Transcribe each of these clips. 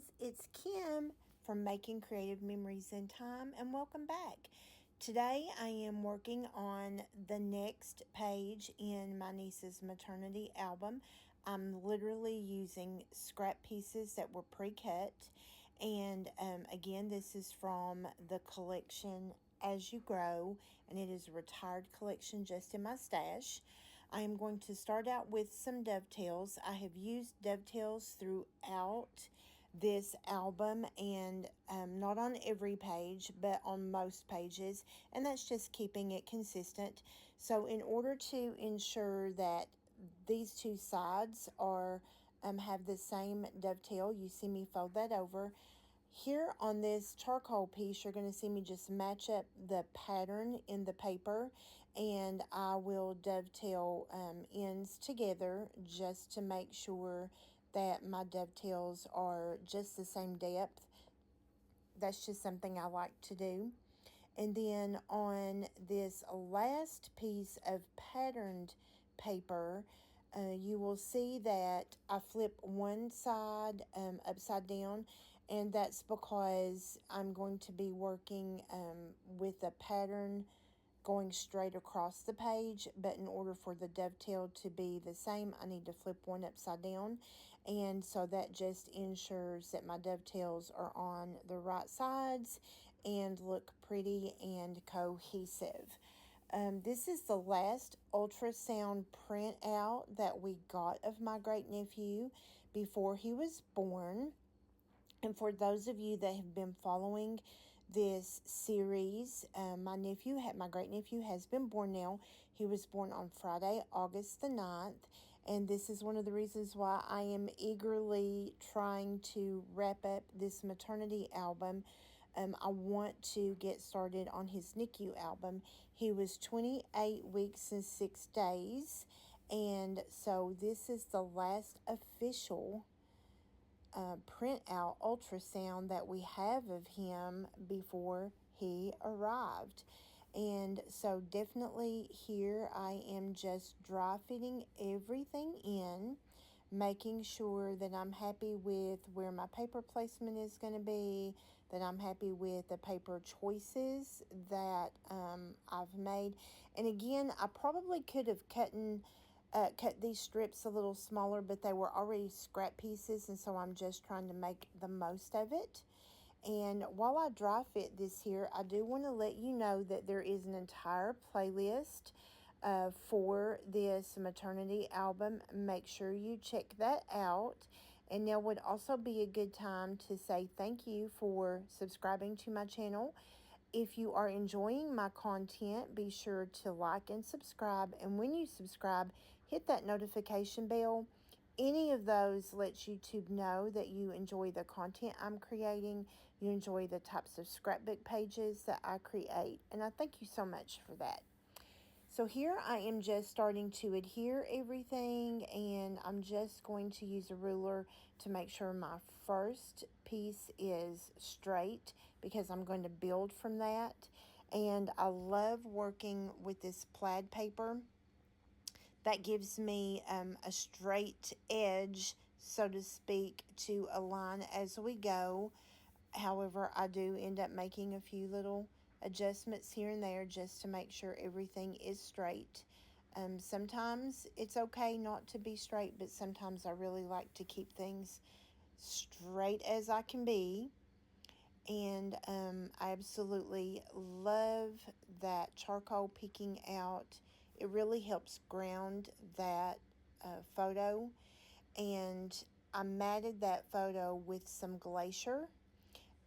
friends, it's Kim from Making Creative Memories in Time, and welcome back. Today I am working on the next page in my niece's maternity album. I'm literally using scrap pieces that were pre-cut, and again, this is from the collection As You Grow, and it is a retired collection just in my stash. I am going to start out with some dovetails. I have used dovetails throughout this album, and not on every page, but on most pages, and that's just keeping it consistent. So in order to ensure that these two sides are have the same dovetail, you see me fold that over. Here on this charcoal piece, you're going to see me just match up the pattern in the paper, and I will dovetail ends together just to make sure that my dovetails are just the same depth. That's just something I like to do. And then on this last piece of patterned paper, you will see that I flip one side upside down, and that's because I'm going to be working with a pattern going straight across the page, but in order for the dovetail to be the same, I need to flip one upside down, and so that just ensures that my dovetails are on the right sides and look pretty and cohesive. This is the last ultrasound printout that we got of my great nephew before he was born. And for those of you that have been following this series, my great nephew has been born now. He was born on Friday, August the 9th. And this is one of the reasons why I am eagerly trying to wrap up this maternity album. I want to get started on his NICU album. He was 28 weeks and 6 days. And so this is the last official printout ultrasound that we have of him before he arrived. And so definitely here I am just dry fitting everything in, making sure that I'm happy with where my paper placement is going to be, that I'm happy with the paper choices that I've made. And again, I probably could have cut these strips a little smaller, but they were already scrap pieces, and so I'm just trying to make the most of it. And while I dry fit this here, I do want to let you know that there is an entire playlist for this maternity album. Make sure you check that out. And now would also be a good time to say thank you for subscribing to my channel. If you are enjoying my content, be sure to like and subscribe. And when you subscribe, hit that notification bell. Any of those lets YouTube know that you enjoy the content I'm creating, you enjoy the types of scrapbook pages that I create. And I thank you so much for that. So here I am just starting to adhere everything, and I'm just going to use a ruler to make sure my first piece is straight, because I'm going to build from that. And I love working with this plaid paper. That gives me a straight edge, so to speak, to align as we go. However, I do end up making a few little adjustments here and there just to make sure everything is straight. Sometimes it's okay not to be straight, but sometimes I really like to keep things straight as I can be. And I absolutely love that charcoal peeking out. It really helps ground that photo. And I matted that photo with some glacier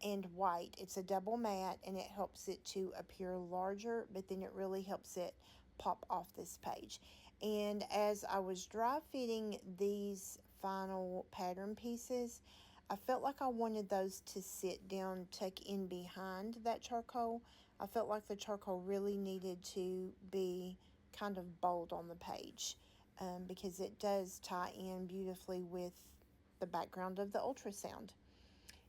and white. It's a double matte, and it helps it to appear larger, but then it really helps it pop off this page. And as I was dry fitting these final pattern pieces, I felt like I wanted those to sit down, tuck in behind that charcoal. I felt like the charcoal really needed to be kind of bold on the page, because it does tie in beautifully with the background of the ultrasound.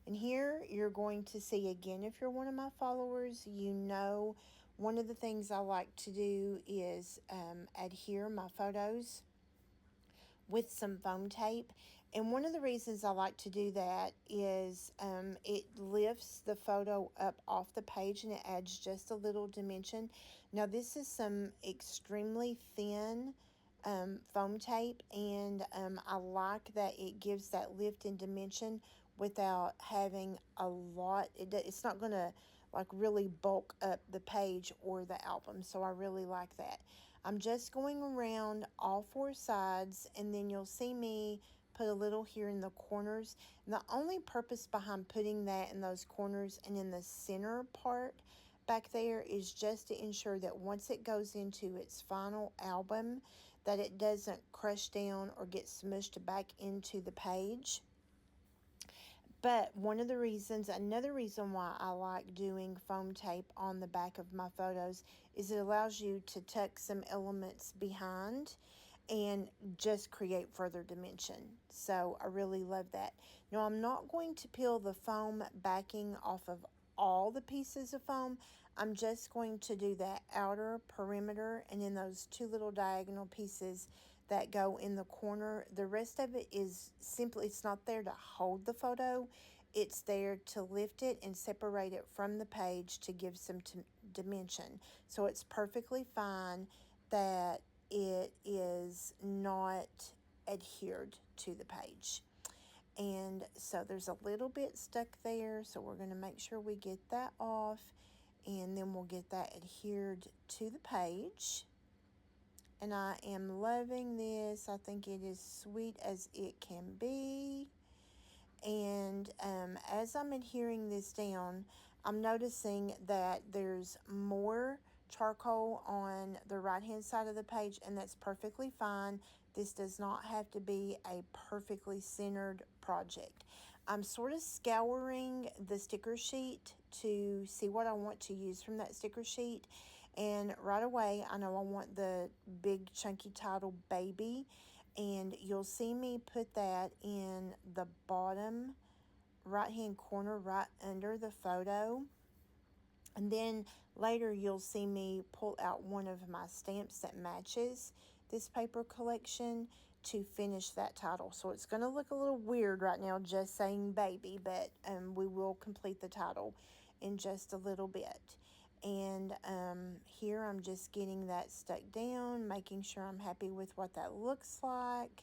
And here you're going to see, again, if you're one of my followers, you know one of the things I like to do is adhere my photos with some foam tape. And one of the reasons I like to do that is it lifts the photo up off the page and it adds just a little dimension. Now this is some extremely thin foam tape, and I like that it gives that lift and dimension without having a lot. It's not going to like really bulk up the page or the album, so I really like that. I'm just going around all four sides, and then you'll see me put a little here in the corners. And the only purpose behind putting that in those corners and in the center part back there is just to ensure that once it goes into its final album, that it doesn't crush down or get smushed back into the page. But another reason why I like doing foam tape on the back of my photos is it allows you to tuck some elements behind and just create further dimension. So I really love that. Now I'm not going to peel the foam backing off of all the pieces of foam. I'm just going to do that outer perimeter and then those two little diagonal pieces that go in the corner. The rest of it is simply, it's not there to hold the photo. It's there to lift it and separate it from the page to give some dimension. So it's perfectly fine that it is not adhered to the page. And so there's a little bit stuck there, so we're going to make sure we get that off, and then we'll get that adhered to the page. And I am loving this. I think it is sweet as it can be. And as I'm adhering this down, I'm noticing that there's more charcoal on the right hand side of the page, and that's perfectly fine. This does not have to be a perfectly centered project. I'm sort of scouring the sticker sheet to see what I want to use from that sticker sheet, and right away I know I want the big chunky title baby, and you'll see me put that in the bottom right hand corner right under the photo. And then later you'll see me pull out one of my stamps that matches this paper collection to finish that title. So it's going to look a little weird right now just saying baby, but we will complete the title in just a little bit. And here I'm just getting that stuck down, making sure I'm happy with what that looks like.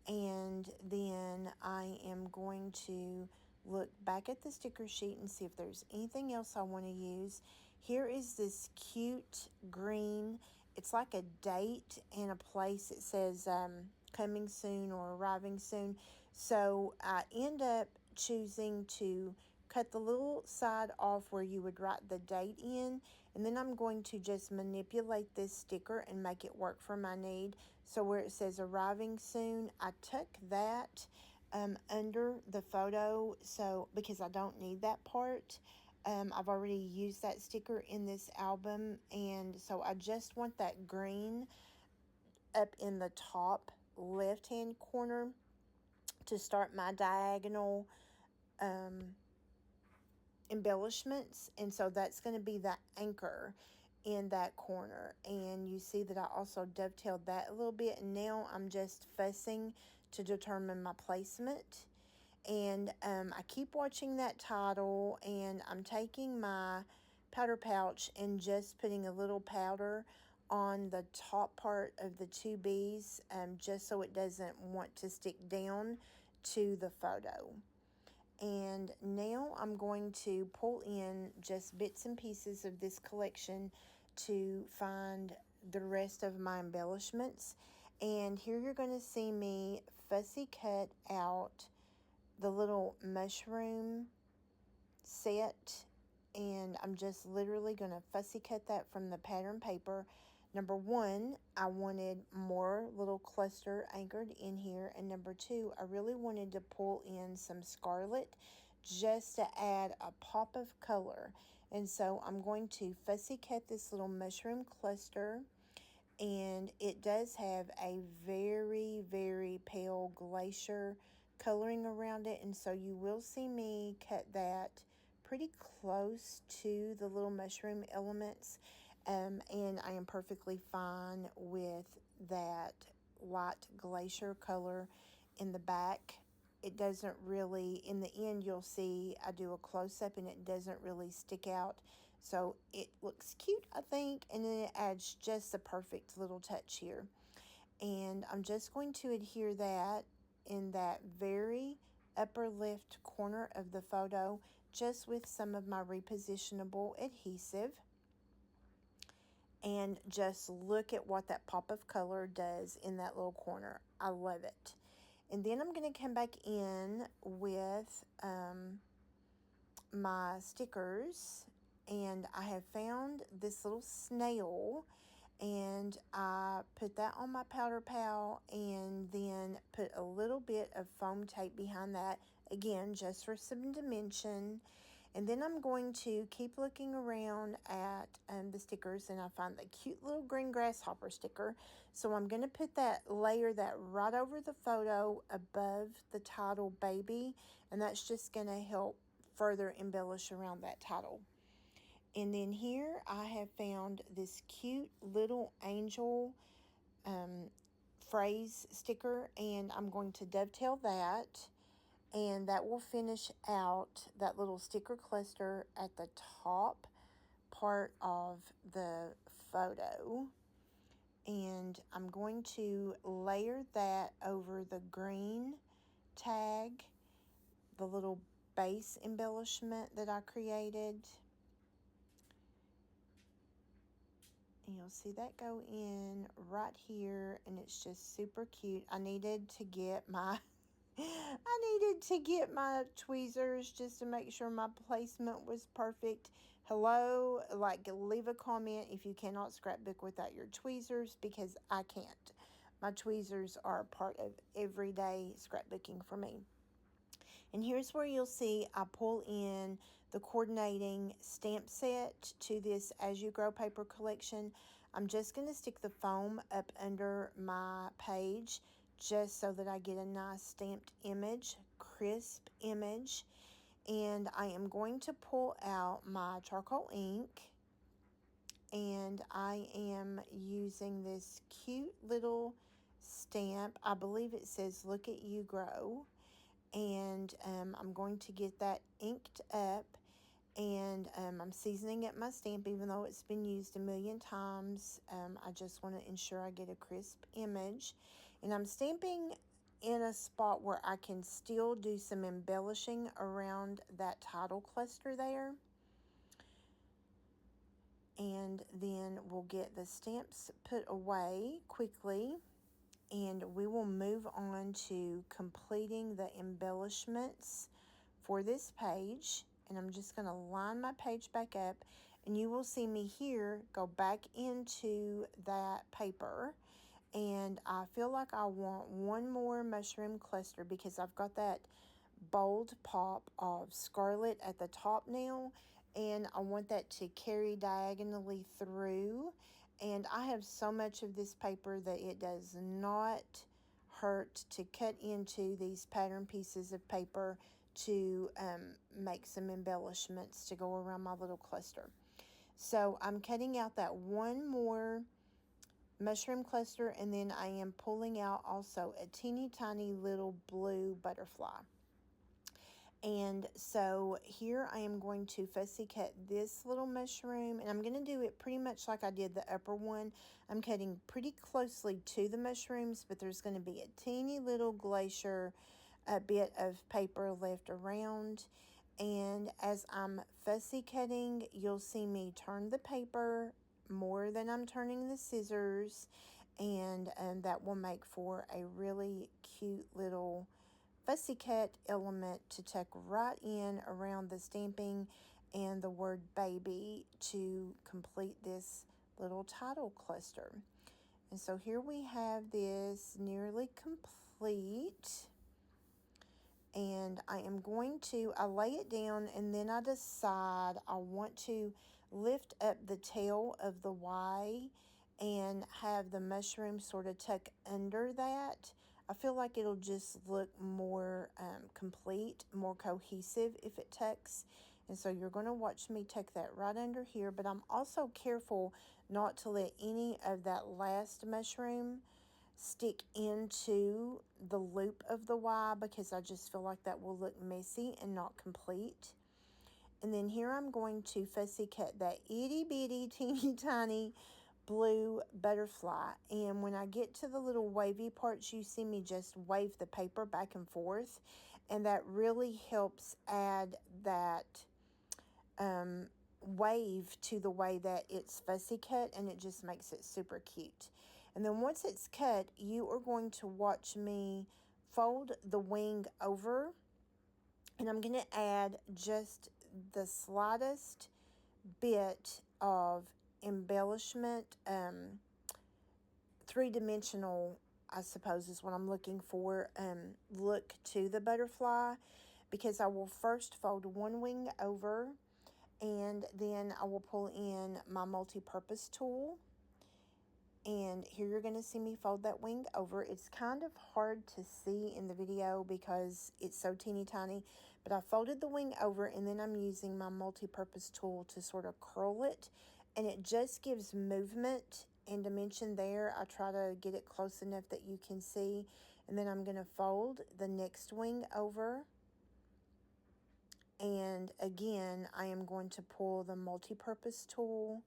And then I am going to look back at the sticker sheet and see if there's anything else I want to use. Here is this cute green. It's like a date and a place. It says coming soon or arriving soon. So I end up choosing to cut the little side off where you would write the date in, and then I'm going to just manipulate this sticker and make it work for my need. So where it says arriving soon, I tuck that under the photo, so because I don't need that part. I've already used that sticker in this album, and so I just want that green up in the top left hand corner to start my diagonal embellishments. And so that's going to be the anchor in that corner. And you see that I also dovetailed that a little bit, and now I'm just fussing to determine my placement. And I keep watching that title, and I'm taking my powder pouch and just putting a little powder on the top part of the two B's, just so it doesn't want to stick down to the photo. And now I'm going to pull in just bits and pieces of this collection to find the rest of my embellishments. And here you're going to see me fussy cut out the little mushroom set, and I'm just literally going to fussy cut that from the pattern paper. Number one, I wanted more little cluster anchored in here, and number two, I really wanted to pull in some scarlet just to add a pop of color. And so I'm going to fussy cut this little mushroom cluster, and it does have a very, very pale glacier coloring around it, and so you will see me cut that pretty close to the little mushroom elements, and I am perfectly fine with that light glacier color in the back. It doesn't really, in the end you'll see I do a close-up and it doesn't really stick out. So it looks cute, I think, and then it adds just the perfect little touch here. And I'm just going to adhere that in that very upper left corner of the photo, just with some of my repositionable adhesive. And just look at what that pop of color does in that little corner. I love it. And then I'm going to come back in with my stickers, and I have found this little snail, and I put that on my powder pal and then put a little bit of foam tape behind that, again just for some dimension. And then I'm going to keep looking around at the stickers, and I find the cute little green grasshopper sticker. So I'm going to put that, layer that right over the photo above the title baby, and that's just going to help further embellish around that title. And then here I have found this cute little angel phrase sticker, and I'm going to dovetail that. And that will finish out that little sticker cluster at the top part of the photo. And I'm going to layer that over the green tag, the little base embellishment that I created. And you'll see that go in right here, and it's just super cute. I needed to get my tweezers just to make sure my placement was perfect. Hello, like, leave a comment if you cannot scrapbook without your tweezers, because I can't. My tweezers are a part of everyday scrapbooking for me. And here's where you'll see I pull in the coordinating stamp set to this As You Grow paper collection. I'm just going to stick the foam up under my page just so that I get a nice stamped image, crisp image. And I am going to pull out my charcoal ink, and I am using this cute little stamp. I believe it says "Look at You Grow." And I'm going to get that inked up, and I'm seasoning up my stamp even though it's been used a million times. I just want to ensure I get a crisp image, and I'm stamping in a spot where I can still do some embellishing around that title cluster there. And then we'll get the stamps put away quickly, and we will move on to completing the embellishments for this page. And I'm just going to line my page back up, and you will see me here go back into that paper, and I feel like I want one more mushroom cluster because I've got that bold pop of scarlet at the top now, and I want that to carry diagonally through. And I have so much of this paper that it does not hurt to cut into these pattern pieces of paper to make some embellishments to go around my little cluster. So I'm cutting out that one more mushroom cluster, and then I am pulling out also a teeny tiny little blue butterfly. And so here I am going to fussy cut this little mushroom, and I'm going to do it pretty much like I did the upper one. I'm cutting pretty closely to the mushrooms, but there's going to be a teeny little glacier, a bit of paper left around. And as I'm fussy cutting, you'll see me turn the paper more than I'm turning the scissors, and that will make for a really cute little fussy cut element to tuck right in around the stamping and the word baby to complete this little title cluster. And so here we have this nearly complete, and I am going to, I lay it down, and then I decide I want to lift up the tail of the Y and have the mushroom sort of tuck under that. I feel like it'll just look more complete, more cohesive if it tucks. And so you're going to watch me tuck that right under here, but I'm also careful not to let any of that last mushroom stick into the loop of the Y because I just feel like that will look messy and not complete. And then here I'm going to fussy cut that itty bitty teeny tiny blue butterfly. And when I get to the little wavy parts, you see me just wave the paper back and forth. And that really helps add that wave to the way that it's fussy cut, and it just makes it super cute. And then once it's cut, you are going to watch me fold the wing over, and I'm going to add just the slightest bit of embellishment, three-dimensional, I suppose is what I'm looking for, look to the butterfly, because I will first fold one wing over, and then I will pull in my multi-purpose tool. And here you're going to see me fold that wing over. It's kind of hard to see in the video because it's so teeny tiny. But I folded the wing over, and then I'm using my multi-purpose tool to sort of curl it. And it just gives movement and dimension there. I try to get it close enough that you can see. And then I'm going to fold the next wing over. And again, I am going to pull the multi-purpose tool,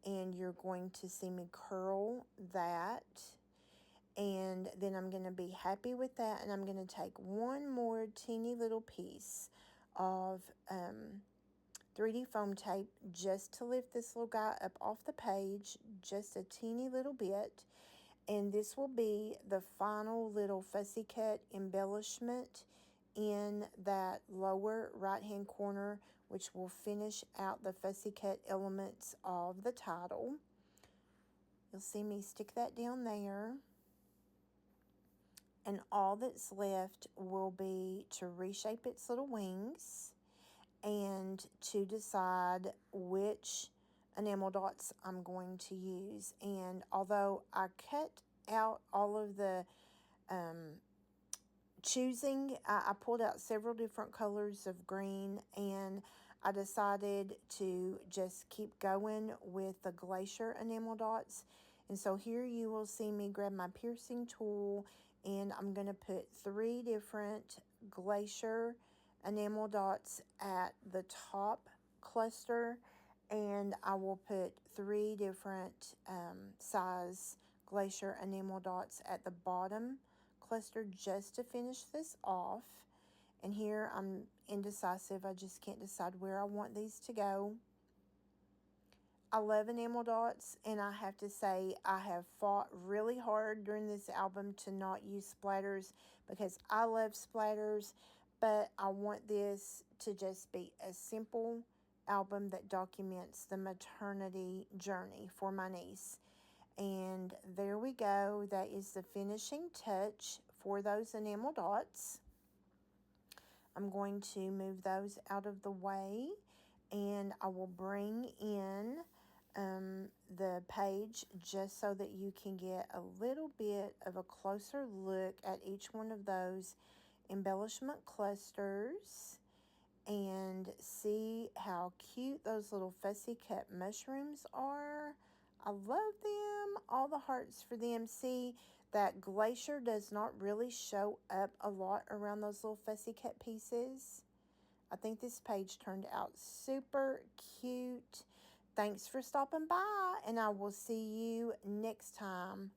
and you're going to see me curl that. And then I'm going to be happy with that, and I'm going to take one more teeny little piece of 3D foam tape just to lift this little guy up off the page, just a teeny little bit. And this will be the final little fussy cut embellishment in that lower right hand corner, which will finish out the fussy cut elements of the title. You'll see me stick that down there. And all that's left will be to reshape its little wings and to decide which enamel dots I'm going to use. And although I cut out all of the choosing, I pulled out several different colors of green, and I decided to just keep going with the glacier enamel dots. And so here you will see me grab my piercing tool, and I'm going to put 3 different glacier enamel dots at the top cluster, and I will put 3 different size glacier enamel dots at the bottom cluster just to finish this off. And here I'm indecisive. I just can't decide where I want these to go. I love enamel dots, and I have to say I have fought really hard during this album to not use splatters because I love splatters, but I want this to just be a simple album that documents the maternity journey for my niece. And there we go. That is the finishing touch for those enamel dots. I'm going to move those out of the way, and I will bring in the page just so that you can get a little bit of a closer look at each one of those embellishment clusters and see how cute those little fussy cut mushrooms are. I love them. All the hearts for them. See, that glacier does not really show up a lot around those little fussy cut pieces. I think this page turned out super cute. Thanks for stopping by, and I will see you next time.